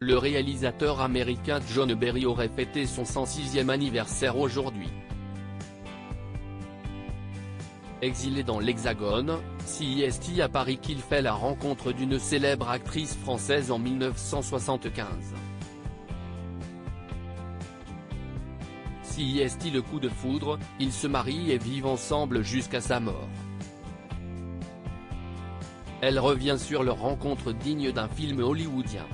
Le réalisateur américain John Berry aurait fêté son 106e anniversaire aujourd'hui. Exilé dans l'Hexagone, c'est à Paris qu'il fait la rencontre d'une célèbre actrice française en 1975. Le coup de foudre, ils se marient et vivent ensemble jusqu'à sa mort. Elle revient sur leur rencontre digne d'un film hollywoodien.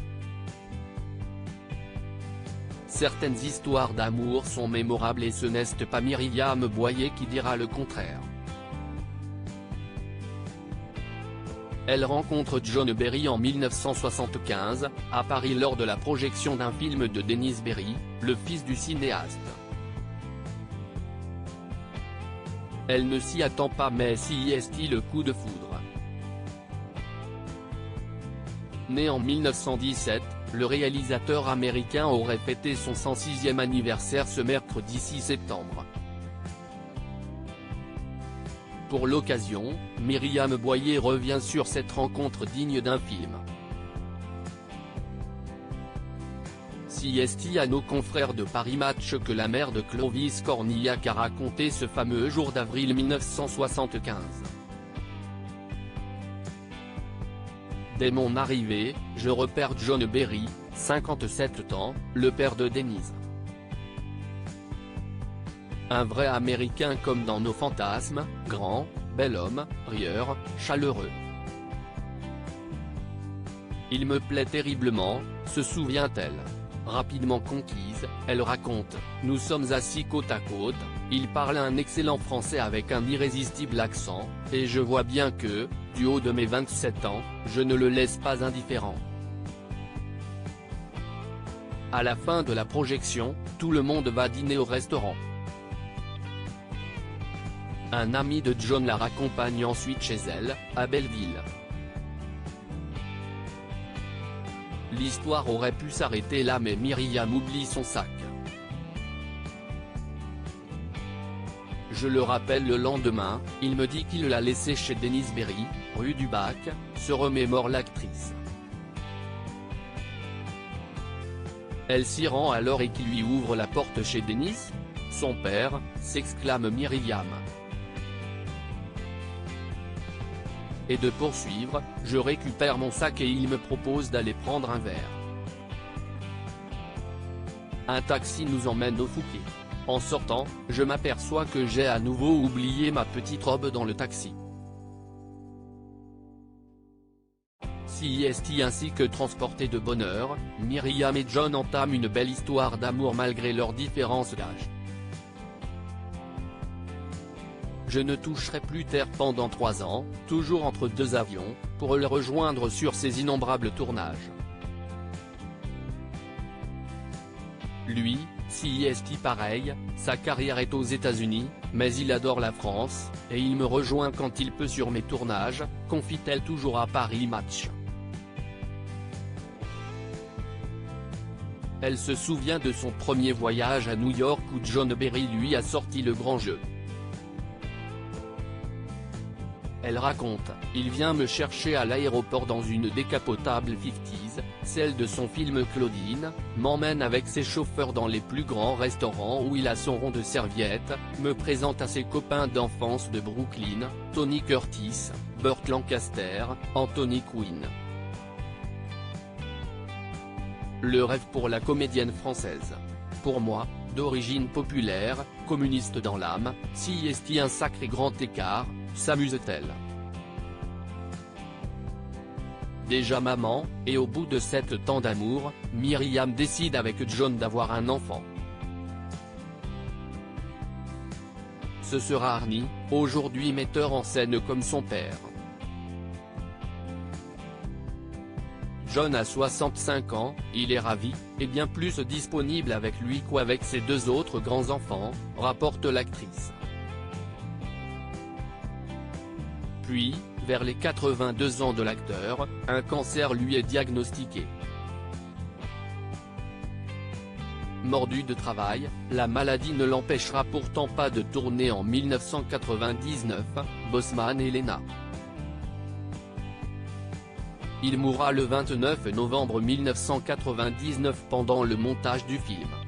Certaines histoires d'amour sont mémorables et ce n'est pas Myriam Boyer qui dira le contraire. Elle rencontre John Berry en 1975, à Paris lors de la projection d'un film de Denis Berry, le fils du cinéaste. Elle ne s'y attend pas mais le coup de foudre. Né en 1917, le réalisateur américain aurait fêté son 106e anniversaire ce mercredi 6 septembre. Pour l'occasion, Myriam Boyer revient sur cette rencontre digne d'un film. À nos confrères de Paris Match que la mère de Clovis Cornillac a raconté ce fameux jour d'avril 1975. Dès mon arrivée, je repère John Berry, 57 ans, le père de Denise. Un vrai Américain comme dans nos fantasmes, grand, bel homme, rieur, chaleureux. Il me plaît terriblement, se souvient-elle. Rapidement conquise, elle raconte, nous sommes assis côte à côte, il parle un excellent français avec un irrésistible accent, et je vois bien que, du haut de mes 27 ans, je ne le laisse pas indifférent. À la fin de la projection, tout le monde va dîner au restaurant. Un ami de John la raccompagne ensuite chez elle, à Belleville. L'histoire aurait pu s'arrêter là mais Myriam oublie son sac. Je le rappelle le lendemain, il me dit qu'il l'a laissé chez Denis Berry, rue du Bac, se remémore l'actrice. Elle s'y rend alors et qui lui ouvre la porte chez Denis ? Son père, s'exclame Myriam. Et de poursuivre, je récupère mon sac et il me propose d'aller prendre un verre. Un taxi nous emmène au Fouquet. En sortant, je m'aperçois que j'ai à nouveau oublié ma petite robe dans le taxi. Ainsi que transportés de bonne heure, Myriam et John entament une belle histoire d'amour malgré leurs différences d'âge. Je ne toucherai plus terre pendant 3 ans, toujours entre 2 avions, pour le rejoindre sur ses innombrables tournages. Lui, pareil, sa carrière est aux États-Unis, mais il adore la France, et il me rejoint quand il peut sur mes tournages, confie-t-elle toujours à Paris Match. Elle se souvient de son premier voyage à New York où John Berry lui a sorti le grand jeu. Elle raconte, il vient me chercher à l'aéroport dans une décapotable 50s, celle de son film Claudine, m'emmène avec ses chauffeurs dans les plus grands restaurants où il a son rond de serviette, me présente à ses copains d'enfance de Brooklyn, Tony Curtis, Burt Lancaster, Anthony Quinn. Le rêve pour la comédienne française. Pour moi, d'origine populaire, communiste dans l'âme, un sacré grand écart, s'amuse-t-elle. Déjà maman, et au bout de 7 ans d'amour, Myriam décide avec John d'avoir un enfant. Ce sera Arnie, aujourd'hui metteur en scène comme son père. John a 65 ans, il est ravi, et bien plus disponible avec lui qu'avec ses 2 autres grands-enfants, rapporte l'actrice. Puis, vers les 82 ans de l'acteur, un cancer lui est diagnostiqué. Mordu de travail, la maladie ne l'empêchera pourtant pas de tourner en 1999, Bosman et Lena. Il mourra le 29 novembre 1999 pendant le montage du film.